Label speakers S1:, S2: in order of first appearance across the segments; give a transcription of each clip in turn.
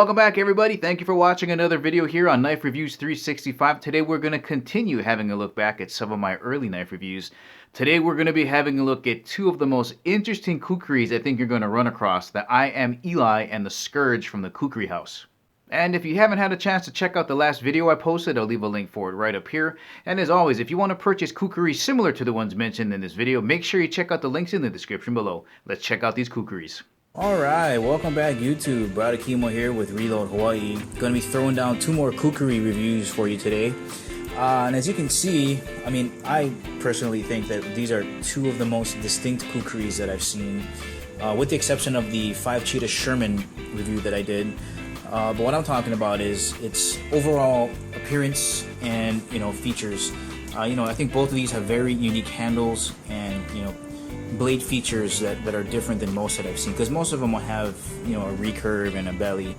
S1: Welcome back, everybody. Thank you for watching another video here on Knife Reviews 365. Today we're going to continue having a look back at some of my early knife reviews. Today we're going to be having a look at two of the most interesting kukris I think you're going to run across, the I Am Eli and the Scourge from the Kukri House. And if you haven't had a chance to check out the last video I posted, I'll leave a link for it right up here. And as always, if you want to purchase kukris similar to the ones mentioned in this video, make sure you check out the links in the description below. Let's check out these kukris.
S2: Alright, welcome back YouTube. Brother Kimo here with Reload Hawaii. Gonna be throwing down two more kukri reviews for you today. And as you can see, I personally think that these are two of the most distinct kukris that I've seen, with the exception of the 5 Cheetah Sherman review that I did. But what I'm talking about is its overall appearance and features. I think both of these have very unique handles and blade features that are different than most that I've seen, because most of them will have a recurve and a belly,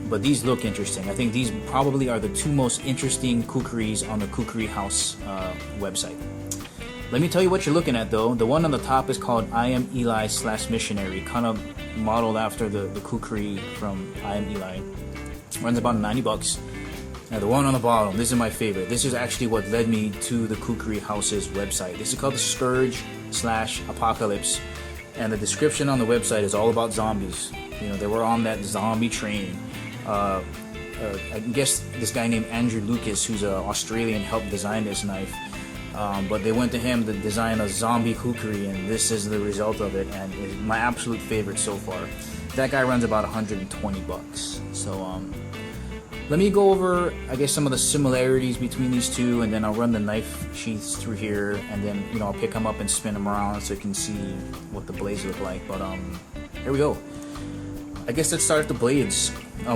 S2: but these look interesting. I think these probably are the two most interesting kukris on the Kukri House website. Let me tell you what you're looking at though. The one on the top is called I Am Eli / Missionary, kind of modeled after the kukri from I Am Eli. Runs about 90 bucks. Now the one on the bottom, this is my favorite. This is actually what led me to the Kukri House's website. This is called the Scourge / Apocalypse, and the description on the website is all about zombies. They were on that zombie train. I guess this guy named Andrew Lucas, who's an Australian, helped design this knife. But they went to him to design a zombie kukri, and this is the result of it, and it's my absolute favorite so far. That guy runs about 120 bucks. So let me go over, I guess, some of the similarities between these two, and then I'll run the knife sheaths through here, and then I'll pick them up and spin them around so you can see what the blades look like. But here we go. I guess let's start with the blades.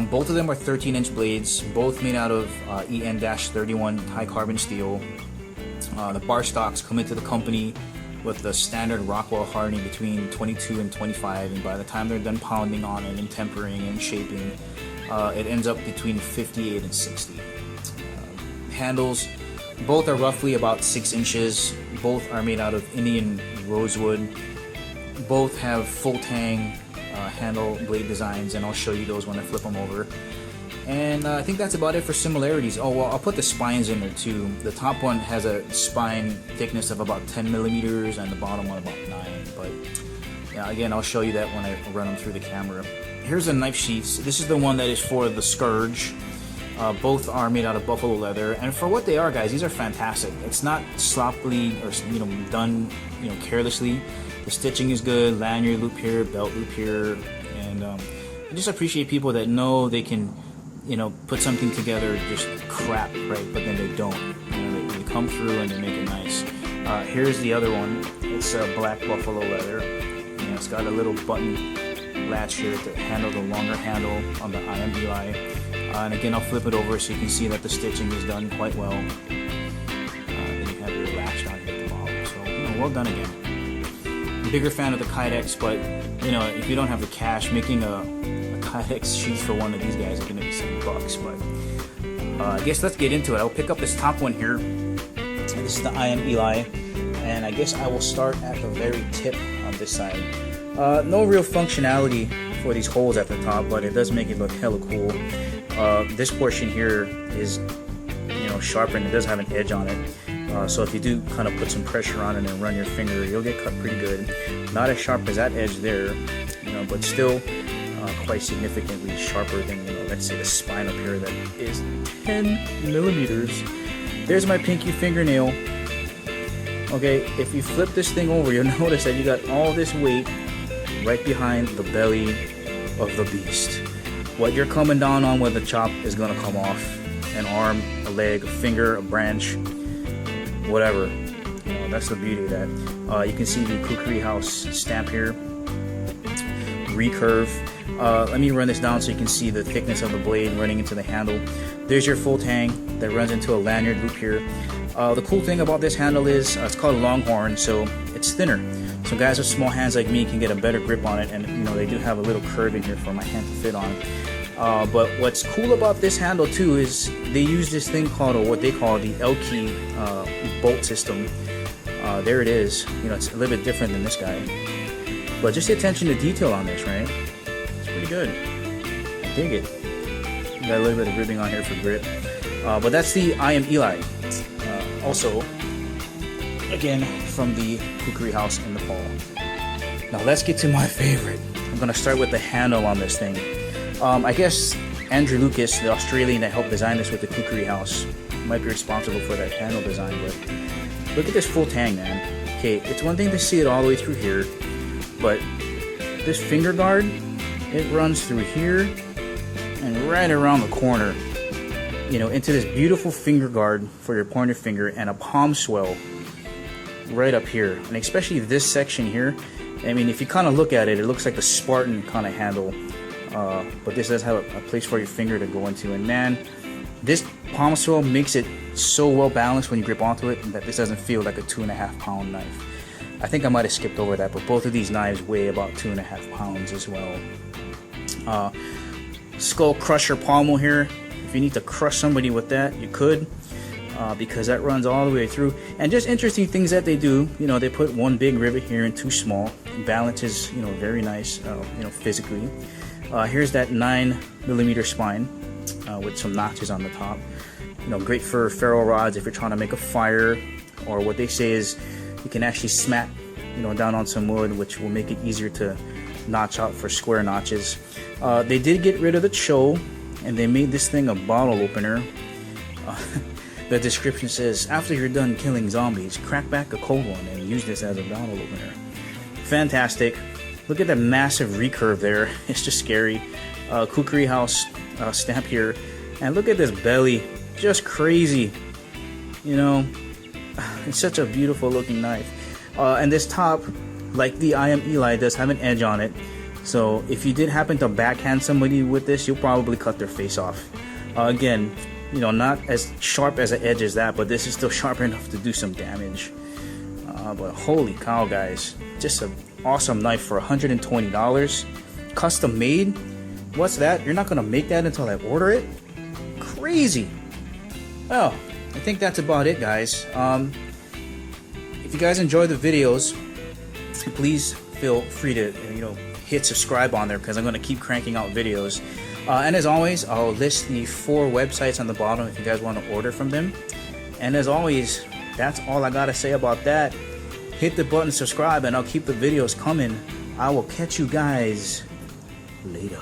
S2: Both of them are 13-inch blades, both made out of EN-31 high carbon steel. The bar stocks come into the company with the standard Rockwell hardening between 22 and 25, and by the time they're done pounding on it and tempering and shaping, it ends up between 58 and 60. Handles, both are roughly about 6 inches. Both are made out of Indian rosewood. Both have full tang handle blade designs, and I'll show you those when I flip them over. And I think that's about it for similarities. Oh well, I'll put the spines in there too. The top one has a spine thickness of about 10 millimeters, and the bottom one about 9. But yeah, again, I'll show you that when I run them through the camera. Here's the knife sheaths. This is the one that is for the Scourge. Both are made out of buffalo leather, and for what they are, guys, these are fantastic. It's not sloppily or done carelessly. The stitching is good. Lanyard loop here, belt loop here, and I just appreciate people that know they can put something together just crap, right? But then they don't. They come through and they make it nice. Here's the other one. It's black buffalo leather. It's got a little button latch here to handle the longer handle on the I Am Eli. And again, I'll flip it over so you can see that the stitching is done quite well. Then you have your latch down here at the bottom. So, well done again. Bigger fan of the Kydex, but if you don't have the cash, making a Kydex sheath for one of these guys is going to be $7 bucks. But I guess let's get into it. I'll pick up this top one here. This is the I Am Eli, and I guess I will start at the very tip on this side. No real functionality for these holes at the top, but it does make it look hella cool. This portion here is sharpened. It does have an edge on it, so if you do kind of put some pressure on it and run your finger, you'll get cut pretty good. Not as sharp as that edge there, but still quite significantly sharper than let's say the spine up here that is 10 millimeters. There's my pinky fingernail. Okay, if you flip this thing over, you'll notice that you got all this weight right behind the belly of the beast. What you're coming down on with the chop is gonna come off. An arm, a leg, a finger, a branch, whatever. That's the beauty of that. You can see the Kukri House stamp here. Recurve. Let me run this down so you can see the thickness of the blade running into the handle. There's your full tang that runs into a lanyard loop here. The cool thing about this handle is it's called a Longhorn, so it's thinner. So guys with small hands like me can get a better grip on it, and they do have a little curve in here for my hand to fit on. But what's cool about this handle too is they use this thing called, or what they call, the L-key bolt system. There it is. It's a little bit different than this guy. But just the attention to detail on this, right? It's pretty good. dig it. Got a little bit of ribbing on here for grip. But that's the I Am Eli. Also, again, from the Kukri House in Nepal. Now let's get to my favorite. I'm going to start with the handle on this thing. I guess Andrew Lucas, the Australian that helped design this with the Kukri House, might be responsible for that handle design, but look at this full tang, man. Okay, it's one thing to see it all the way through here, but this finger guard, it runs through here and right around the corner, you know, into this beautiful finger guard for your pointer finger and a palm swell right up here. And especially this section here, I mean, if you kind of look at it, it looks like the Spartan kind of handle. But this does have a place for your finger to go into, and man, this palm swell makes it so well balanced when you grip onto it that this doesn't feel like a 2.5 pound knife. I think I might have skipped over that, but both of these knives weigh about 2.5 pounds as well. Skull crusher pommel here. If you need to crush somebody with that, you could, because that runs all the way through. And just interesting things that they do, you know, they put one big rivet here and two small. Balance is, you know, very nice, you know, physically. Here's that 9mm spine with some notches on the top. You know, great for ferro rods if you're trying to make a fire, or what they say is you can actually smack, you know, down on some wood, which will make it easier to notch out for square notches. They did get rid of the cho, and they made this thing a bottle opener. The description says, after you're done killing zombies, crack back a cold one and use this as a bottle opener. Fantastic. Look at that massive recurve there. It's just scary. Kukri House stamp here. And look at this belly. Just crazy. You know, it's such a beautiful looking knife. And this top, like the I Am Eli, does have an edge on it. So if you did happen to backhand somebody with this, you'll probably cut their face off. Again, you know, not as sharp as an edge as that, but this is still sharp enough to do some damage. But holy cow, guys, just an awesome knife for $120. Custom made? What's that? You're not gonna make that until I order it? Crazy. Well, I think that's about it, guys. If you guys enjoy the videos, please feel free to, you know, hit subscribe on there, because I'm gonna keep cranking out videos. And as always, I'll list the 4 websites on the bottom if you guys want to order from them. And as always, that's all I gotta say about that. Hit the button, subscribe, and I'll keep the videos coming. I will catch you guys later.